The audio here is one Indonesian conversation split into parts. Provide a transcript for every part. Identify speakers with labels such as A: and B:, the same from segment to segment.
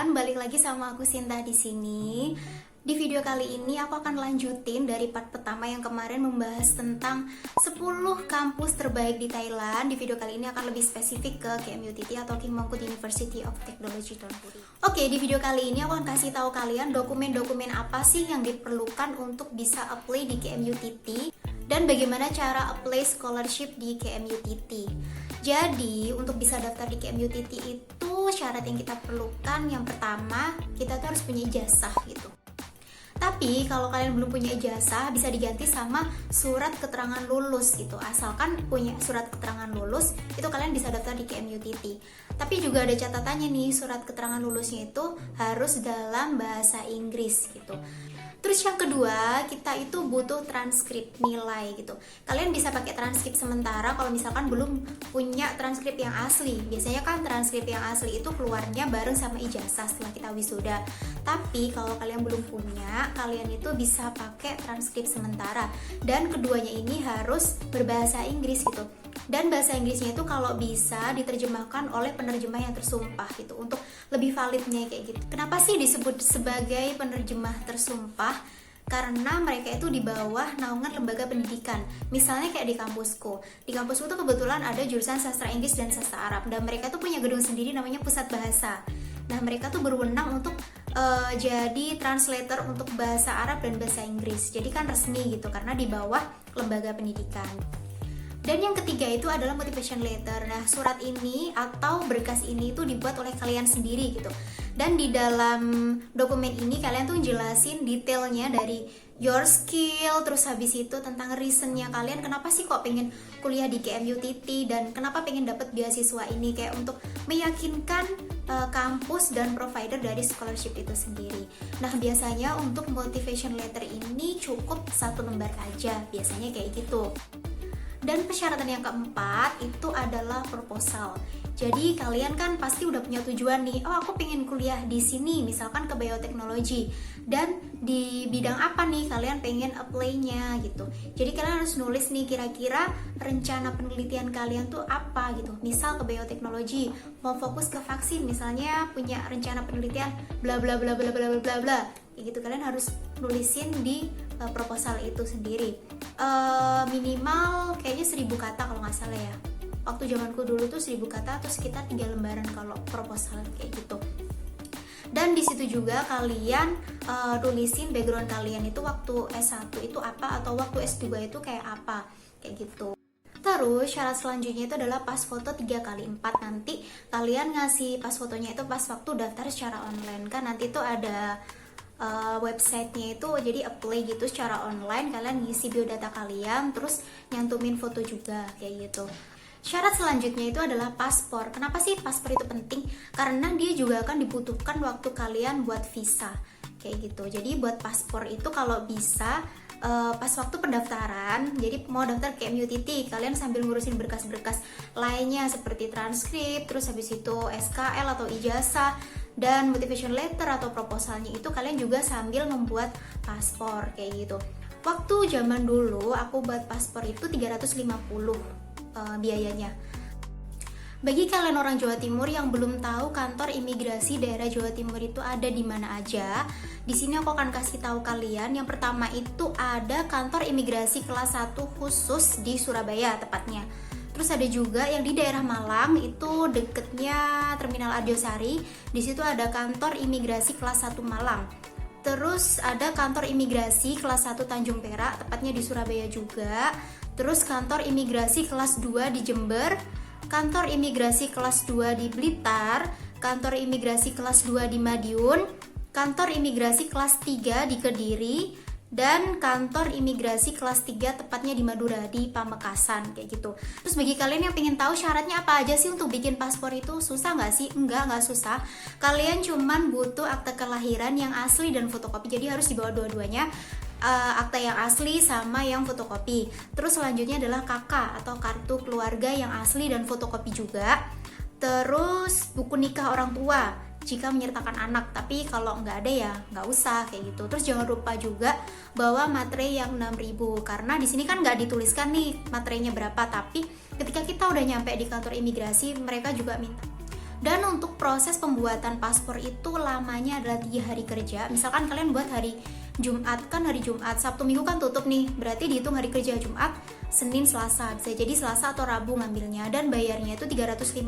A: teman-teman, balik lagi sama aku Sinta di sini. Di video kali ini aku akan lanjutin dari part pertama yang kemarin membahas tentang 10 kampus terbaik di Thailand. Di video kali ini akan lebih spesifik ke KMUTT atau King Mongkut University of Technology Thonburi. Oke, di video kali ini aku akan kasih tahu kalian dokumen-dokumen apa sih yang diperlukan untuk bisa apply di KMUTT dan bagaimana cara apply scholarship di KMUTT. Jadi, untuk bisa daftar di KMUTT itu syarat yang kita perlukan yang pertama, kita tuh harus punya ijazah gitu. Tapi kalau kalian belum punya ijazah, bisa diganti sama surat keterangan lulus gitu. Asalkan punya surat keterangan lulus, itu kalian bisa daftar di KMUTT. Tapi juga ada catatannya nih, surat keterangan lulusnya itu harus dalam bahasa Inggris gitu. Terus yang kedua, kita itu butuh transkrip nilai gitu. Kalian bisa pakai transkrip sementara kalau misalkan belum punya transkrip yang asli. Biasanya kan transkrip yang asli itu keluarnya bareng sama ijazah setelah kita wisuda. Tapi kalau kalian belum punya, kalian itu bisa pakai transkrip sementara. Dan keduanya ini harus berbahasa Inggris gitu. Dan bahasa Inggrisnya itu kalau bisa diterjemahkan oleh penerjemah yang tersumpah gitu, untuk lebih validnya kayak gitu. Kenapa sih disebut sebagai penerjemah tersumpah? Karena mereka itu di bawah naungan lembaga pendidikan. Misalnya kayak di kampusku. Di kampusku tuh kebetulan ada jurusan sastra Inggris dan sastra Arab, dan mereka tuh punya gedung sendiri namanya Pusat Bahasa. Nah, mereka tuh berwenang untuk jadi translator untuk bahasa Arab dan bahasa Inggris. Jadi kan resmi gitu karena di bawah lembaga pendidikan. Dan yang ketiga itu adalah motivation letter. Nah, surat ini atau berkas ini itu dibuat oleh kalian sendiri gitu. Dan di dalam dokumen ini kalian tuh jelasin detailnya dari your skill, terus habis itu tentang reasonnya kalian kenapa sih kok pengen kuliah di KMUTT dan kenapa pengen dapat beasiswa ini, kayak untuk meyakinkan kampus dan provider dari scholarship itu sendiri. Nah, biasanya untuk motivation letter ini cukup 1 lembar aja, biasanya kayak gitu. Dan persyaratan yang keempat itu adalah proposal. Jadi kalian kan pasti udah punya tujuan nih. Oh, aku pengen kuliah di sini, misalkan ke bioteknologi. Dan di bidang apa nih kalian pengen apply-nya gitu. Jadi kalian harus nulis nih kira-kira rencana penelitian kalian tuh apa gitu. Misal ke bioteknologi, mau fokus ke vaksin, misalnya punya rencana penelitian bla bla bla bla bla bla bla. Gitu kalian harus nulisin di proposal itu sendiri. Minimal kayaknya 1000 kata kalau nggak salah ya. Waktu zamanku dulu tuh 1000 kata atau sekitar 3 lembaran kalau proposal kayak gitu. Dan di situ juga kalian tulisin background kalian itu waktu S1 itu apa atau waktu S2 itu kayak apa, kayak gitu. Terus syarat selanjutnya itu adalah pas foto 3x4. Nanti kalian ngasih pas fotonya itu pas waktu daftar secara online kan, nanti tuh ada websitenya itu, jadi apply gitu secara online, kalian ngisi biodata kalian terus nyantumin foto juga kayak gitu. Syarat selanjutnya itu adalah paspor. Kenapa sih paspor itu penting? Karena dia juga akan dibutuhkan waktu kalian buat visa kayak gitu. Jadi buat paspor itu kalau bisa pas waktu pendaftaran, jadi mau daftar ke MUTT, kalian sambil ngurusin berkas-berkas lainnya seperti transkrip, terus habis itu SKL atau ijazah, dan motivation letter atau proposalnya itu kalian juga sambil membuat paspor kayak gitu. Waktu zaman dulu aku buat paspor itu 350 biayanya. Bagi kalian orang Jawa Timur yang belum tahu kantor imigrasi daerah Jawa Timur itu ada di mana aja, di sini aku akan kasih tahu kalian. Yang pertama itu ada kantor imigrasi kelas 1 khusus di Surabaya tepatnya. Terus ada juga yang di daerah Malang, itu deketnya Terminal Arjosari. Di situ ada kantor imigrasi kelas 1 Malang. Terus ada kantor imigrasi kelas 1 Tanjung Perak, tepatnya di Surabaya juga. Terus kantor imigrasi kelas 2 di Jember, kantor imigrasi kelas 2 di Blitar, kantor imigrasi kelas 2 di Madiun, kantor imigrasi kelas 3 di Kediri, dan kantor imigrasi kelas 3 tepatnya di Madura, di Pamekasan kayak gitu. Terus bagi kalian yang pengen tahu syaratnya apa aja sih untuk bikin paspor itu, susah nggak sih? Nggak susah. Kalian cuman butuh akte kelahiran yang asli dan fotokopi, jadi harus dibawa dua-duanya, akta yang asli sama yang fotokopi. Terus selanjutnya adalah KK atau kartu keluarga yang asli dan fotokopi juga. Terus buku nikah orang tua jika menyertakan anak, tapi kalau nggak ada ya nggak usah kayak gitu. Terus jangan lupa juga bawa materai yang 6.000, karena di sini kan nggak dituliskan nih materainya berapa, tapi ketika kita udah nyampe di kantor imigrasi mereka juga minta Dan untuk proses pembuatan paspor itu lamanya adalah 3 hari kerja. Misalkan kalian buat hari Jumat, kan hari Jumat, Sabtu Minggu kan tutup nih, berarti dihitung hari kerja Jumat, Senin, Selasa, bisa jadi Selasa atau Rabu ngambilnya. Dan bayarnya itu 350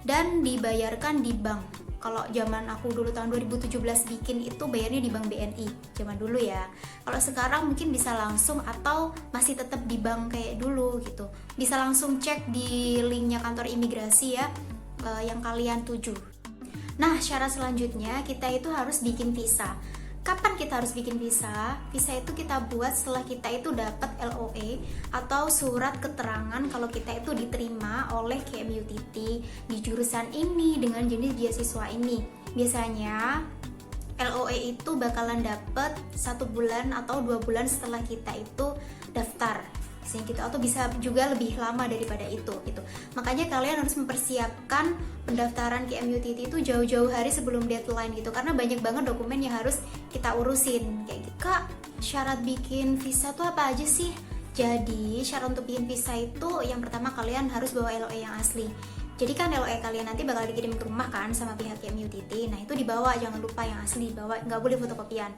A: dan dibayarkan di bank. Kalau zaman aku dulu tahun 2017 bikin itu bayarnya di bank BNI, zaman dulu ya. Kalau sekarang mungkin bisa langsung atau masih tetap di bank kayak dulu gitu. Bisa langsung cek di linknya kantor imigrasi ya, yang kalian tuju. Nah, syarat selanjutnya kita itu harus bikin visa. Kapan kita harus bikin visa? Visa itu kita buat setelah kita itu dapat LOE atau surat keterangan kalau kita itu diterima oleh KMUTT di jurusan ini dengan jenis beasiswa ini. Biasanya LOE itu bakalan dapat 1 bulan atau 2 bulan setelah kita itu daftar gitu, atau bisa juga lebih lama daripada itu gitu. Makanya kalian harus mempersiapkan pendaftaran ke MUTT itu jauh-jauh hari sebelum deadline gitu, karena banyak banget dokumen yang harus kita urusin kayak gitu. Kak, syarat bikin visa tuh apa aja sih? Jadi syarat untuk bikin visa itu yang pertama kalian harus bawa LOE yang asli. Jadi kan LOE kalian nanti bakal dikirim ke rumah kan sama pihak MUTT. Nah itu dibawa, jangan lupa yang asli dibawa, nggak boleh fotokopian.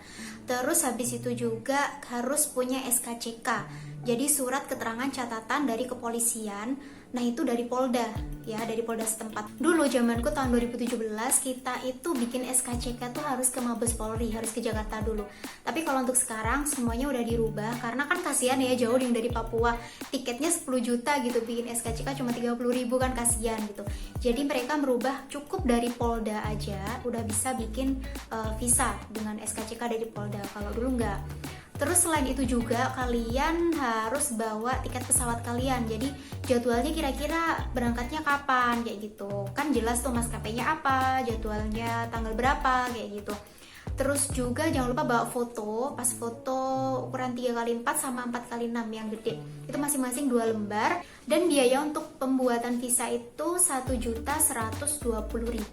A: Terus habis itu juga harus punya SKCK. Jadi surat keterangan catatan dari kepolisian. Nah itu dari Polda ya, dari Polda setempat. Dulu zamanku tahun 2017 kita itu bikin SKCK tuh harus ke Mabes Polri, harus ke Jakarta dulu. Tapi kalau untuk sekarang semuanya udah dirubah karena kan kasihan ya, jauh yang dari Papua, tiketnya 10 juta gitu, bikin SKCK cuma 30.000 kan, kasihan gitu. Jadi mereka merubah, cukup dari Polda aja udah bisa bikin visa dengan SKCK dari Polda. Kalau dulu enggak. Terus selain itu juga kalian harus bawa tiket pesawat kalian. Jadi jadwalnya kira-kira berangkatnya kapan kayak gitu. Kan jelas tuh maskapainya apa, jadwalnya tanggal berapa kayak gitu. Terus juga jangan lupa bawa foto, pas foto ukuran 3x4 sama 4x6 yang gede. Itu masing-masing 2 lembar. Dan biaya untuk pembuatan visa itu 1.120.000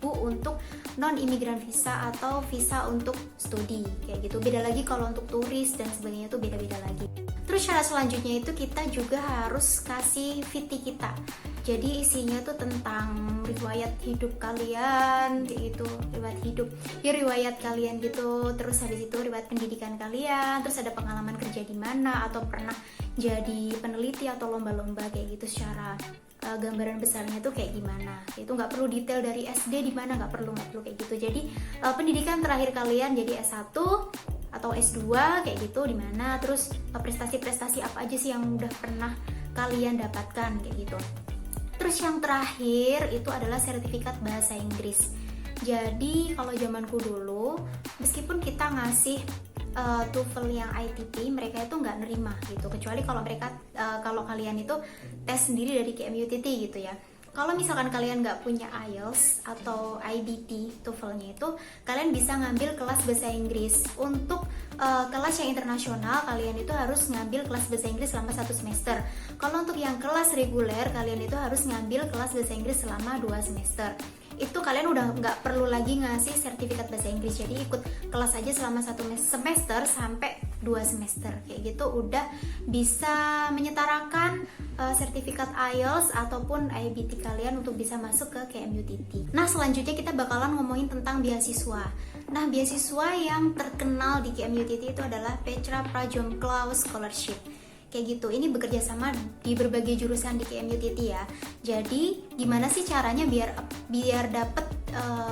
A: untuk non-imigran visa atau visa untuk studi kayak gitu. Beda lagi kalau untuk turis dan sebagainya itu beda-beda lagi. Terus syarat selanjutnya itu kita juga harus kasih VT kita. Jadi isinya tuh tentang riwayat hidup kalian gitu, riwayat hidup ya, riwayat kalian gitu. Terus habis itu riwayat pendidikan kalian, terus ada pengalaman kerja di mana atau pernah jadi peneliti atau lomba-lomba kayak gitu, secara gambaran besarnya tuh kayak gimana. Itu nggak perlu detail dari SD di mana, nggak perlu kayak gitu. Jadi pendidikan terakhir kalian jadi S1 atau S2 kayak gitu di mana, terus prestasi-prestasi apa aja sih yang udah pernah kalian dapatkan kayak gitu. Terus yang terakhir itu adalah sertifikat bahasa Inggris. Jadi kalau zamanku dulu, meskipun kita ngasih TOEFL yang ITP, mereka itu nggak nerima gitu, kecuali kalau mereka kalau kalian itu tes sendiri dari KMUTT gitu ya. Kalau misalkan kalian nggak punya IELTS atau IBT TOEFL-nya itu, kalian bisa ngambil kelas bahasa Inggris. Untuk kelas yang internasional, kalian itu harus ngambil kelas bahasa Inggris selama 1 semester. Kalau untuk yang kelas reguler, kalian itu harus ngambil kelas bahasa Inggris selama 2 semester. Itu kalian udah nggak perlu lagi ngasih sertifikat bahasa Inggris, jadi ikut kelas aja selama 1 semester sampai 2 semester kayak gitu, udah bisa menyetarakan sertifikat IELTS ataupun IBT kalian untuk bisa masuk ke KMUTT. Nah selanjutnya kita bakalan ngomongin tentang beasiswa. Nah beasiswa yang terkenal di KMUTT itu adalah Petra Prajomplau Scholarship kayak gitu. Ini bekerja sama di berbagai jurusan di KMUTT ya. Jadi gimana sih caranya biar dapet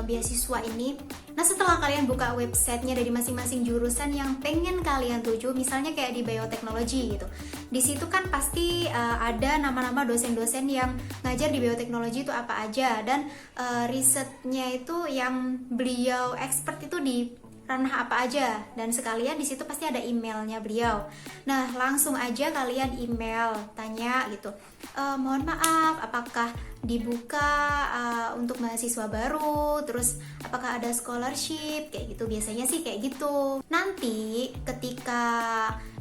A: beasiswa ini? Nah setelah kalian buka websitenya dari masing-masing jurusan yang pengen kalian tuju, misalnya kayak di bioteknologi gitu, di situ kan pasti ada nama-nama dosen-dosen yang ngajar di bioteknologi itu apa aja, dan risetnya itu yang beliau expert itu di ranah apa aja, dan sekalian di situ pasti ada emailnya beliau. Nah langsung aja kalian email tanya gitu, mohon maaf apakah dibuka untuk mahasiswa baru, terus apakah ada scholarship kayak gitu. Biasanya sih kayak gitu. Nanti ketika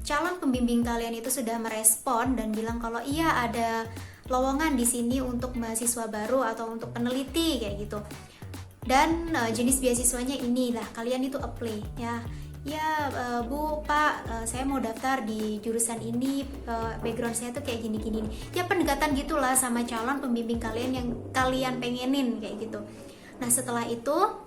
A: calon pembimbing kalian itu sudah merespon dan bilang kalau iya ada lowongan di sini untuk mahasiswa baru atau untuk peneliti kayak gitu, dan jenis beasiswanya inilah, kalian itu apply ya. ya Bu, Pak, saya mau daftar di jurusan ini, background saya tuh kayak gini-gini. Ya pendekatan gitulah sama calon pembimbing kalian yang kalian pengenin kayak gitu. Nah setelah itu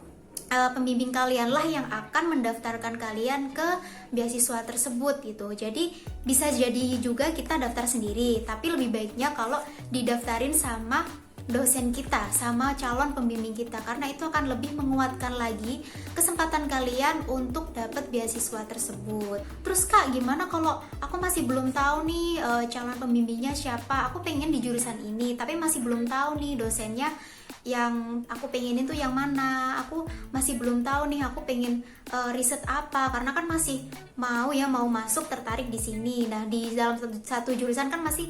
A: pembimbing kalianlah yang akan mendaftarkan kalian ke beasiswa tersebut gitu. Jadi bisa jadi juga kita daftar sendiri, tapi lebih baiknya kalau didaftarin sama dosen kita, sama calon pembimbing kita, karena itu akan lebih menguatkan lagi kesempatan kalian untuk dapat beasiswa tersebut. Terus Kak, gimana kalau aku masih belum tahu nih calon pembimbingnya siapa? Aku pengen di jurusan ini, tapi masih belum tahu nih dosennya yang aku pengenin tuh yang mana. Aku masih belum tahu nih, aku pengen riset apa, karena kan masih mau masuk, tertarik di sini. Nah di dalam satu jurusan kan masih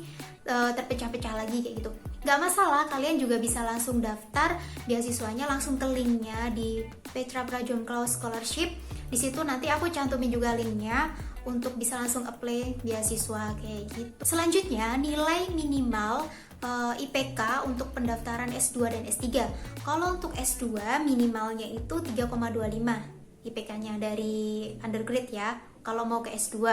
A: terpecah-pecah lagi kayak gitu. Gak masalah, kalian juga bisa langsung daftar beasiswanya langsung ke linknya di Petra Prajon Claus Scholarship. Di situ nanti aku cantumin juga linknya untuk bisa langsung apply beasiswa kayak gitu. Selanjutnya, nilai minimal IPK untuk pendaftaran S2 dan S3. Kalau untuk S2 minimalnya itu 3,25 IPK-nya dari undergrad ya, kalau mau ke S2.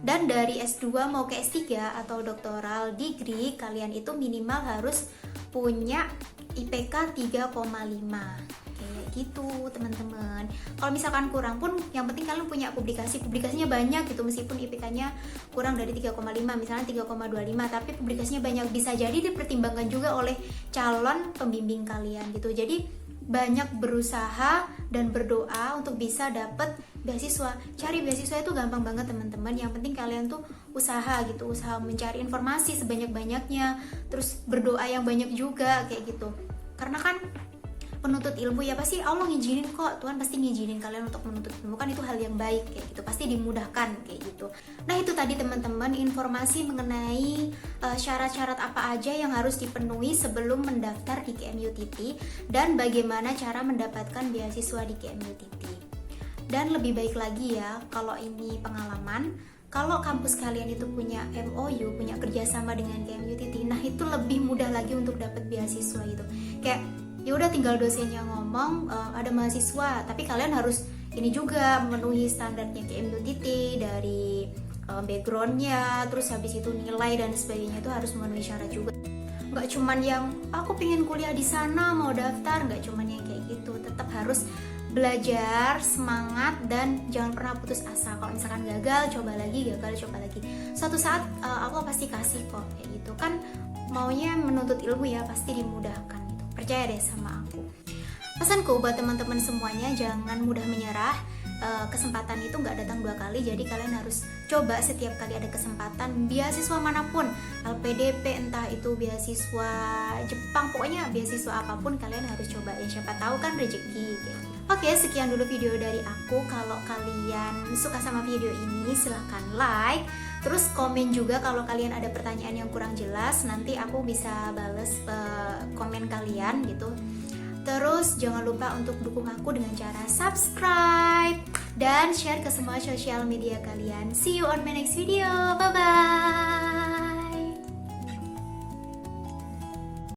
A: Dan dari S2 mau ke S3 atau doctoral degree, kalian itu minimal harus punya IPK 3,5 kayak gitu teman-teman. Kalau misalkan kurang pun yang penting kalian punya publikasinya banyak gitu, meskipun IPK-nya kurang dari 3,5, misalnya 3,25, tapi publikasinya banyak, bisa jadi dipertimbangkan juga oleh calon pembimbing kalian gitu. Jadi banyak berusaha dan berdoa untuk bisa dapat beasiswa. Cari beasiswa itu gampang banget teman-teman, yang penting kalian tuh usaha gitu, usaha mencari informasi sebanyak-banyaknya, terus berdoa yang banyak juga kayak gitu. Karena kan penuntut ilmu ya pasti Allah ngizinin kok, Tuhan pasti ngizinin kalian untuk menuntut ilmu, kan itu hal yang baik kayak gitu, pasti dimudahkan kayak gitu. Nah itu tadi teman-teman informasi mengenai syarat-syarat apa aja yang harus dipenuhi sebelum mendaftar di KMUTT dan bagaimana cara mendapatkan beasiswa di KMUTT. Dan lebih baik lagi ya, kalau ini pengalaman, kalau kampus kalian itu punya MOU, punya kerjasama dengan KMUTT, nah itu lebih mudah lagi untuk dapat beasiswa gitu. Kayak ya udah tinggal dosennya ngomong ada mahasiswa, tapi kalian harus ini juga memenuhi standarnya KMUTT dari backgroundnya, terus habis itu nilai dan sebagainya itu harus memenuhi syarat juga. Nggak cuman yang aku pengen kuliah di sana mau daftar, nggak cuman yang kayak gitu, tetap harus belajar, semangat, dan jangan pernah putus asa. Kalau misalkan gagal, coba lagi, suatu saat Allah pasti kasih kok kayak gitu kan. Maunya menuntut ilmu ya pasti dimudahkan gitu. Percaya deh sama aku. Pesanku buat teman-teman semuanya, jangan mudah menyerah. Kesempatan itu nggak datang 2 kali, jadi kalian harus coba setiap kali ada kesempatan, beasiswa manapun, LPDP, entah itu beasiswa Jepang, pokoknya beasiswa apapun kalian harus coba ya, siapa tahu kan rezeki gitu. Oke, sekian dulu video dari aku. Kalau kalian suka sama video ini silahkan like, terus komen juga kalau kalian ada pertanyaan yang kurang jelas, nanti aku bisa bales komen kalian gitu. Terus jangan lupa untuk dukung aku dengan cara subscribe dan share ke semua sosial media kalian. See you on my next video. Bye bye.